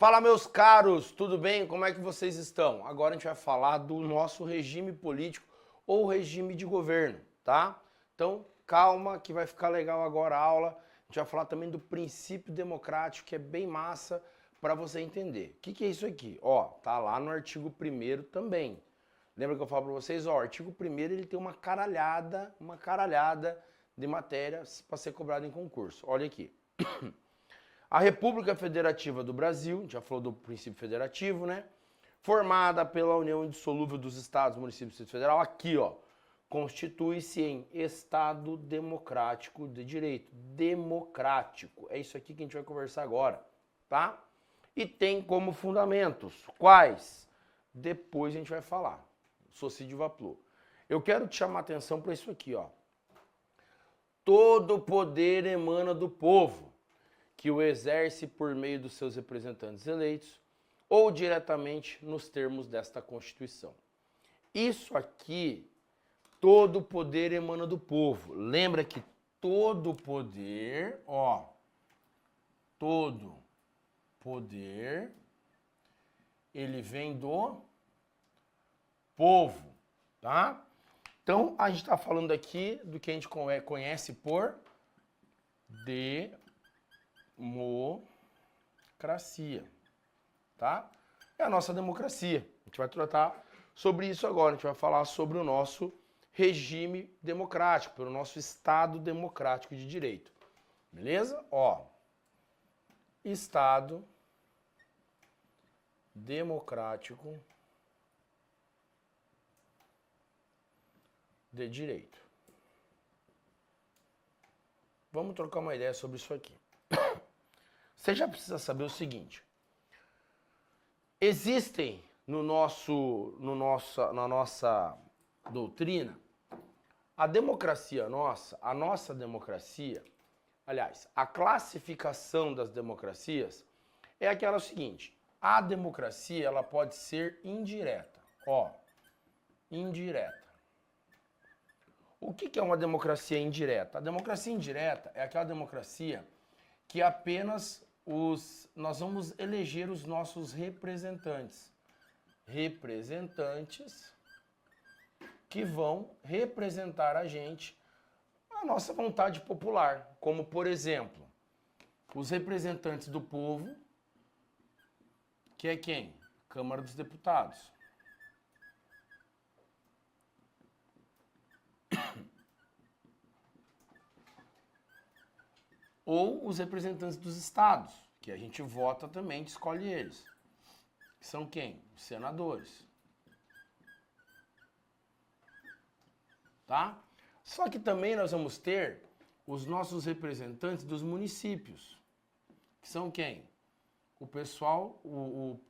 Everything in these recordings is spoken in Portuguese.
Fala, meus caros, tudo bem? Como é que vocês estão? Agora a gente vai falar do nosso regime político ou regime de governo, tá? Então, calma que vai ficar legal agora a aula. A gente vai falar também do princípio democrático, que é bem massa para você entender. O que é isso aqui? Ó, tá lá no artigo 1º também. Lembra que eu falo para vocês? Ó, o artigo 1º ele tem uma caralhada de matérias para ser cobrado em concurso. Olha aqui. A República Federativa do Brasil, a gente já falou do princípio federativo, né? Formada pela união indissolúvel dos estados, municípios e Distrito Federal, aqui, ó, constitui-se em Estado democrático de direito. Democrático. É isso aqui que a gente vai conversar agora, tá? E tem como fundamentos. Quais? Depois a gente vai falar. Socidio Vaplo. Eu quero te chamar a atenção para isso aqui, ó. Todo poder emana do povo, que o exerce por meio dos seus representantes eleitos ou diretamente nos termos desta Constituição. Isso aqui, todo poder emana do povo. Lembra que todo poder, ó, todo poder, ele vem do povo, tá? Então, a gente está falando aqui do que a gente conhece por democracia, tá? É a nossa democracia. A gente vai tratar sobre isso agora. A gente vai falar sobre o nosso regime democrático, pelo nosso Estado democrático de direito. Beleza? Ó, Estado democrático de direito. Vamos trocar uma ideia sobre isso aqui. Você já precisa saber o seguinte. Existem na nossa doutrina, a democracia nossa, a nossa democracia, aliás, a classificação das democracias é aquela seguinte. A democracia, ela pode ser indireta. Ó, indireta. O que é uma democracia indireta? A democracia indireta é aquela democracia que apenas nós vamos eleger os nossos representantes. Representantes que vão representar a gente, a nossa vontade popular. Como, por exemplo, os representantes do povo, que é quem? Câmara dos Deputados. Ou os representantes dos estados, que a gente vota também, escolhe eles. São quem? Os senadores. Tá? Só que também nós vamos ter os nossos representantes dos municípios. Que são quem? O pessoal,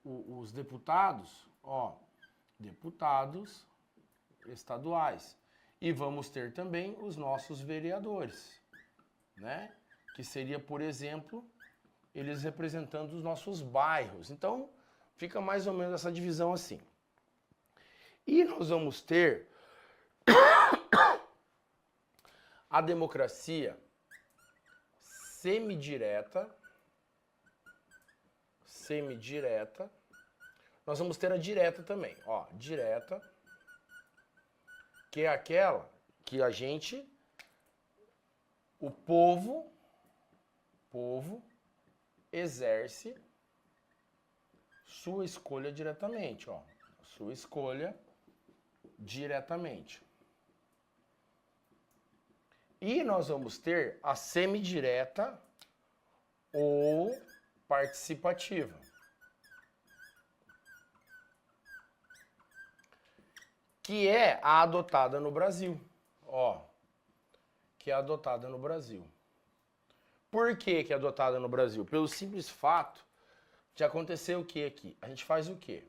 os deputados, ó, deputados estaduais. E vamos ter também os nossos vereadores, né? Que seria, por exemplo, eles representando os nossos bairros. Então, fica mais ou menos essa divisão assim. E nós vamos ter a democracia semidireta. Nós vamos ter a direta também, ó, direta, que é aquela que a gente, o povo exerce sua escolha diretamente, ó. Sua escolha diretamente. E nós vamos ter a semidireta ou participativa. Que é a adotada no Brasil, ó. Que é adotada no Brasil. Por que é adotada no Brasil? Pelo simples fato de acontecer o que aqui? A gente faz o quê?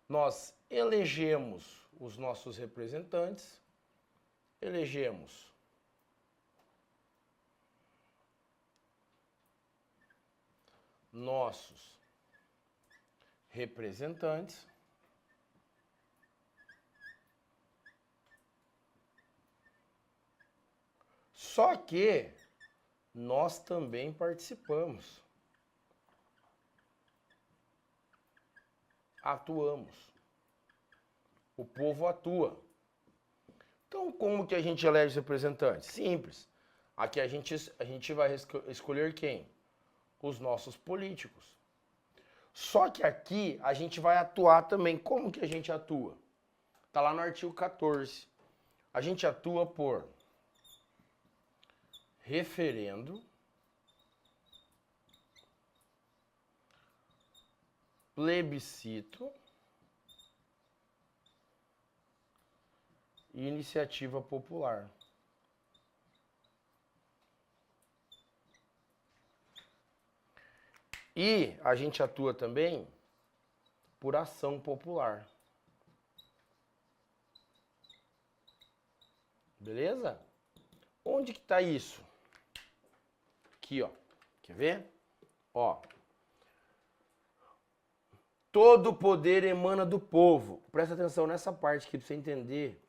Nós elegemos os nossos representantes, elegemos nossos representantes, só que nós também participamos. atuamos. O povo atua. Então, como que a gente elege os representantes? Simples. Aqui a gente vai escolher quem? Os nossos políticos. Só que aqui a gente vai atuar também. Como que a gente atua? Está lá no artigo 14. A gente atua por referendo, plebiscito e iniciativa popular. E a gente atua também por ação popular. Beleza? Onde que está isso? Aqui, ó. Quer ver? Ó. Todo poder emana do povo. Presta atenção nessa parte aqui para você entender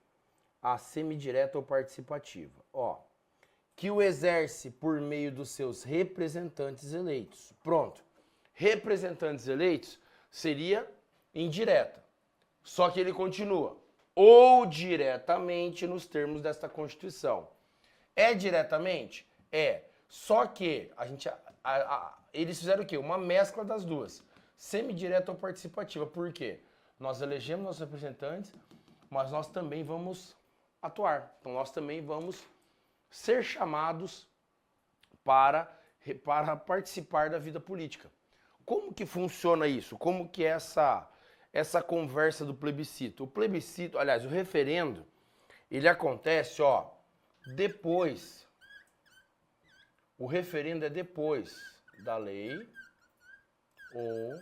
a semidireta ou participativa. Ó. Que o exerce por meio dos seus representantes eleitos. Pronto. Representantes eleitos seria indireta. Só que ele continua. Ou diretamente nos termos desta Constituição. É diretamente? É. Só que eles fizeram o quê? Uma mescla das duas. Semidireta ou participativa. Por quê? Nós elegemos nossos representantes, mas nós também vamos atuar. Então nós também vamos ser chamados para participar da vida política. Como que funciona isso? Como que é essa conversa do plebiscito? O plebiscito, aliás, o referendo, ele acontece, ó, depois. O referendo é depois da lei ou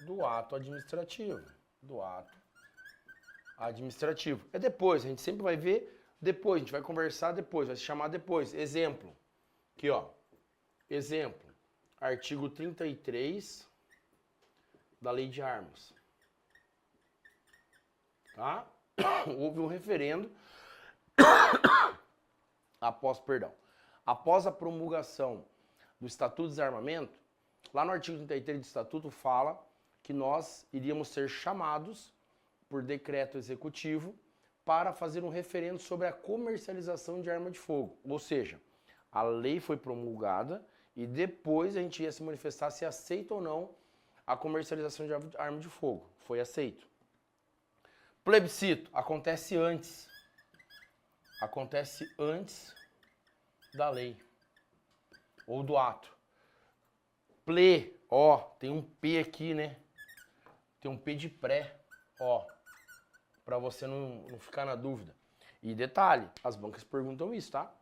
do ato administrativo. Do ato administrativo. É depois, a gente sempre vai ver depois, a gente vai conversar depois, vai se chamar depois. Exemplo, aqui ó, exemplo, artigo 33 da Lei de Armas. Tá? Houve um referendo após a promulgação do Estatuto de Desarmamento, lá no artigo 33 do Estatuto fala que nós iríamos ser chamados por decreto executivo para fazer um referendo sobre a comercialização de arma de fogo. Ou seja, a lei foi promulgada e depois a gente ia se manifestar se aceita ou não a comercialização de arma de fogo. Foi aceito. Plebiscito acontece antes. Acontece antes da lei ou do ato. Ó, tem um P aqui, né? Tem um P de pré, ó, para você não ficar na dúvida. E detalhe, as bancas perguntam isso, tá?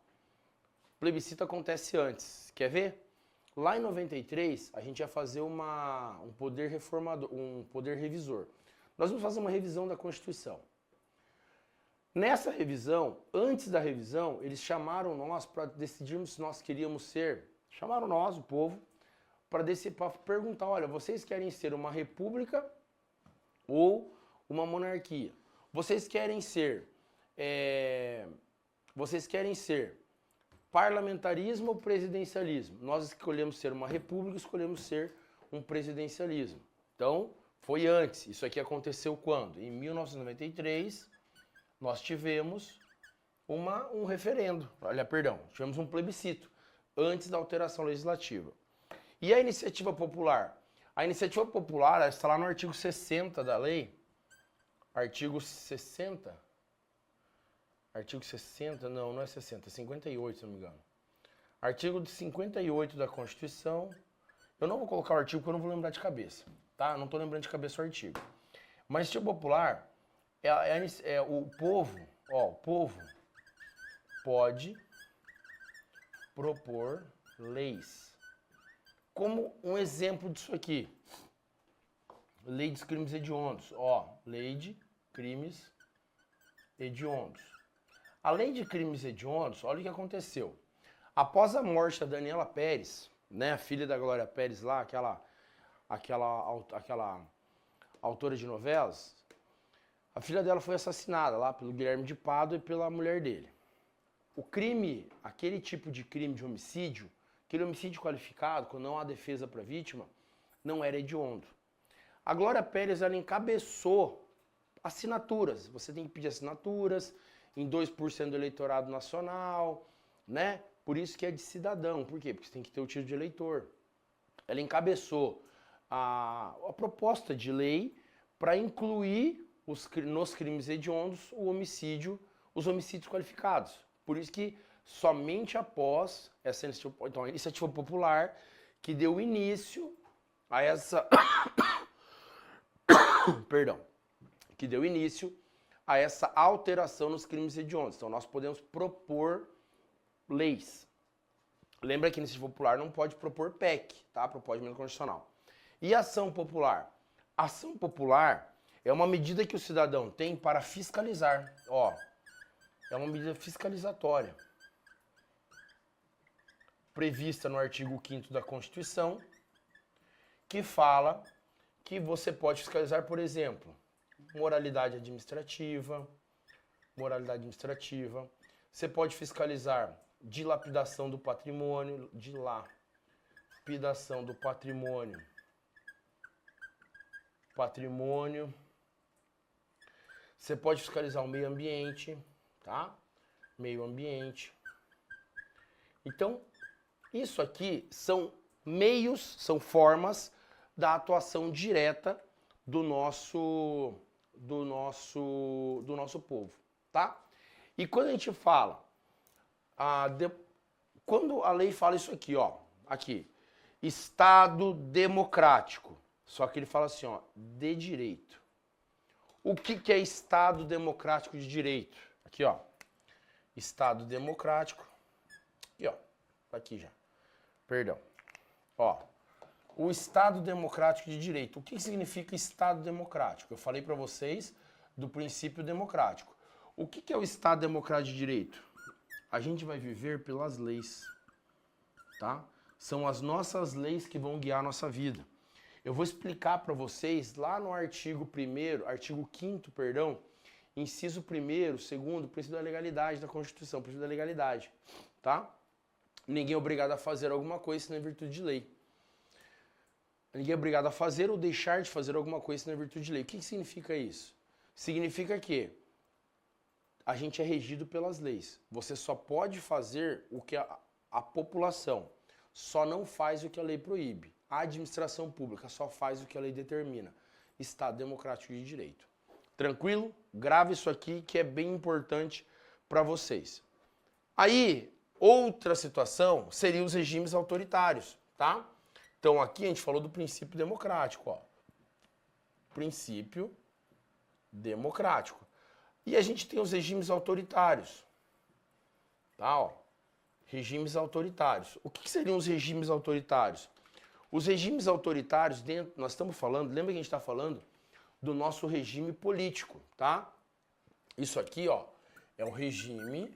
Plebiscito acontece antes. Quer ver? Lá em 93, a gente ia fazer um poder reformador, um poder revisor. Nós vamos fazer uma revisão da Constituição. Nessa revisão, antes da revisão, eles chamaram nós para decidirmos se nós queríamos ser, chamaram nós, o povo, para perguntar, olha, vocês querem ser uma república ou uma monarquia? Vocês querem ser parlamentarismo ou presidencialismo? Nós escolhemos ser uma república, escolhemos ser um presidencialismo. Então, foi antes. Isso aqui aconteceu quando? Em 1993, nós tivemos um referendo, tivemos um plebiscito, antes da alteração legislativa. E a iniciativa popular? A iniciativa popular está lá no artigo 60 da lei. Artigo 60? Artigo 60, não é 60, é 58, se não me engano. Artigo 58 da Constituição. Eu não vou colocar o artigo porque eu não vou lembrar de cabeça, tá? Eu não estou lembrando de cabeça o artigo. Mas iniciativa popular o povo pode propor leis. Como um exemplo disso aqui, lei dos crimes hediondos, lei de crimes hediondos. A lei de crimes hediondos, olha o que aconteceu. Após a morte da Daniela Pérez, né, a filha da Glória Pérez lá, aquela autora de novelas, a filha dela foi assassinada lá pelo Guilherme de Pádua e pela mulher dele. O crime, aquele tipo de crime de homicídio, aquele homicídio qualificado, quando não há defesa para a vítima, não era hediondo. A Glória Pérez, ela encabeçou assinaturas. Você tem que pedir assinaturas em 2% do eleitorado nacional, né? Por isso que é de cidadão. Por quê? Porque você tem que ter o título de eleitor. Ela encabeçou a proposta de lei para incluir nos crimes hediondos os homicídios qualificados. Por isso que somente após essa iniciativa popular que deu início a essa perdão, que deu início a essa alteração nos crimes hediondos. Então nós podemos propor leis. Lembra que a iniciativa popular não pode propor PEC, tá? Proposta de emenda constitucional. E ação popular? Ação popular é uma medida que o cidadão tem para fiscalizar. Ó, é uma medida fiscalizatória prevista no artigo 5º da Constituição, que fala que você pode fiscalizar, por exemplo, moralidade administrativa. Você pode fiscalizar dilapidação do patrimônio, Você pode fiscalizar o meio ambiente, tá? Meio ambiente. Então, isso aqui são meios, são formas da atuação direta do nosso povo, tá? E quando a gente fala, quando a lei fala isso aqui, ó, aqui, Estado democrático, só que ele fala assim, ó, de direito. O que é Estado democrático de direito? Aqui, ó, Estado democrático, aqui, ó, aqui já, perdão, ó, o Estado democrático de direito. O que significa Estado democrático? Eu falei para vocês do princípio democrático. O que é o Estado democrático de direito? A gente vai viver pelas leis, tá? São as nossas leis que vão guiar a nossa vida. Eu vou explicar para vocês lá no artigo 5º, perdão, inciso 1º, 2º, princípio da legalidade da Constituição, princípio da legalidade, tá? Ninguém é obrigado a fazer alguma coisa senão em virtude de lei. Ninguém é obrigado a fazer ou deixar de fazer alguma coisa senão em virtude de lei. O que significa isso? Significa que a gente é regido pelas leis. Você só pode fazer o que a população só não faz o que a lei proíbe. A administração pública só faz o que a lei determina. Estado democrático de direito. Tranquilo? Grave isso aqui que é bem importante para vocês. Aí, outra situação seria os regimes autoritários, tá? Então aqui a gente falou do princípio democrático, ó. Princípio democrático. E a gente tem os regimes autoritários, tá? Ó. Regimes autoritários. O que seriam os regimes autoritários? Os regimes autoritários, nós estamos falando, lembra que a gente está falando do nosso regime político, tá? Isso aqui, ó, é o regime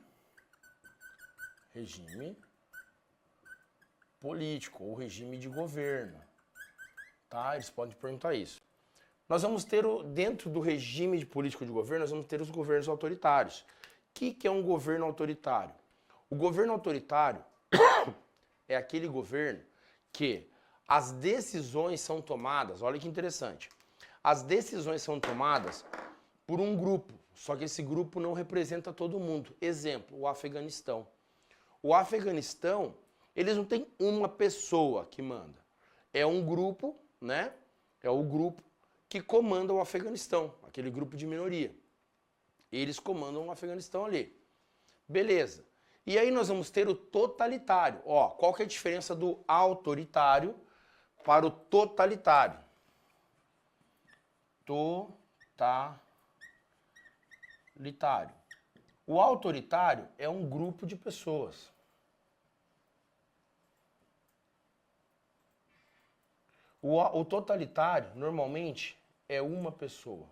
político, ou regime de governo, tá? Eles podem perguntar isso. Nós vamos ter, dentro do regime de político de governo, nós vamos ter os governos autoritários. O que é um governo autoritário? O governo autoritário é aquele governo que as decisões são tomadas, olha que interessante, as decisões são tomadas por um grupo, só que esse grupo não representa todo mundo. Exemplo, o Afeganistão. O Afeganistão, eles não têm uma pessoa que manda. É um grupo, né? É o grupo que comanda o Afeganistão, aquele grupo de minoria. Eles comandam o Afeganistão ali. Beleza. E aí nós vamos ter o totalitário. Ó, qual que é a diferença do autoritário para o totalitário? Totalitário. O autoritário é um grupo de pessoas. O totalitário, normalmente, é uma pessoa,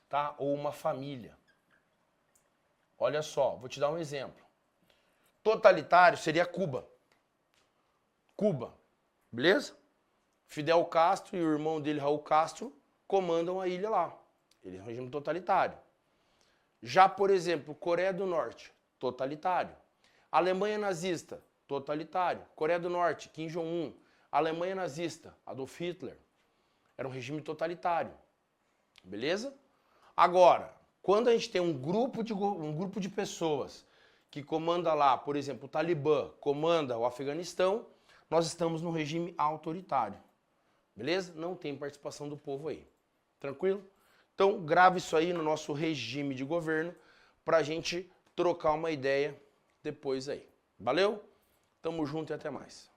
tá? Ou uma família. Olha só, vou te dar um exemplo. Totalitário seria Cuba. Cuba, beleza? Fidel Castro e o irmão dele, Raul Castro, comandam a ilha lá. Ele é um regime totalitário. Já, por exemplo, Coreia do Norte, totalitário. Alemanha nazista, totalitário. Coreia do Norte, Kim Jong-un. Alemanha nazista, Adolf Hitler. Era um regime totalitário. Beleza? Agora, quando a gente tem um grupo de pessoas que comanda lá, por exemplo, o Talibã comanda o Afeganistão, nós estamos no regime autoritário. Beleza? Não tem participação do povo aí. Tranquilo? Então, grave isso aí no nosso regime de governo para a gente trocar uma ideia depois aí. Valeu? Tamo junto e até mais.